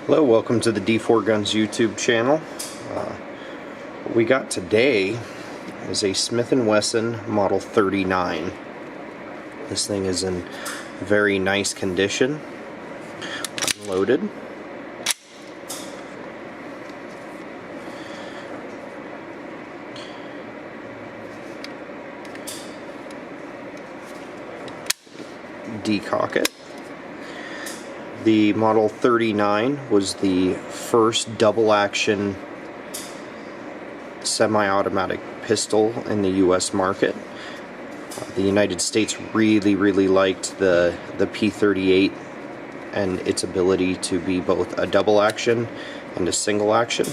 Hello, welcome to the D4 Guns YouTube channel. What we got today is a Smith & Wesson Model 39. This thing is in very nice condition. Unloaded. Decock it. The Model 39 was the first double-action semi-automatic pistol in the U.S. market. The United States really liked the P38 and its ability to be both a double-action and a single-action.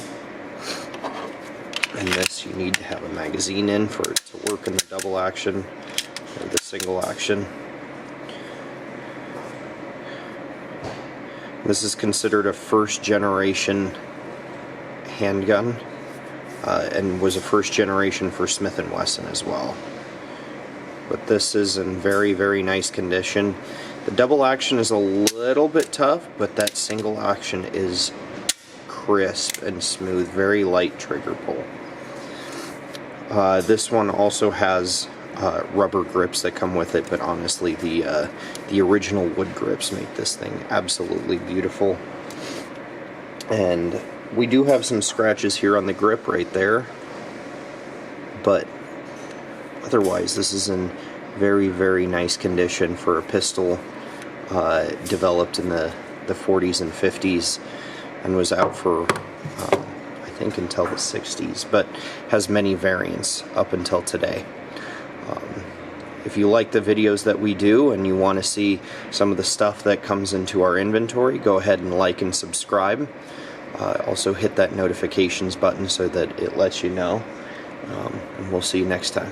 And this, you need to have a magazine in for it to work in the double-action or the single-action. This is considered a first-generation handgun and was a first generation for Smith & Wesson as well. But this is in very nice condition. The double action is a little bit tough, but that single action is crisp and smooth, very light trigger pull. This one also has rubber grips that come with it, but honestly the original wood grips make this thing absolutely beautiful. And we do have some scratches here on the grip right there, but otherwise this is in very nice condition for a pistol developed in the 40s and 50s and was out for I think until the 60s, but has many variants up until today. If you like the videos that we do and you want to see some of the stuff that comes into our inventory, go ahead and like and subscribe. Also hit that notifications button so that it lets you know. And we'll see you next time.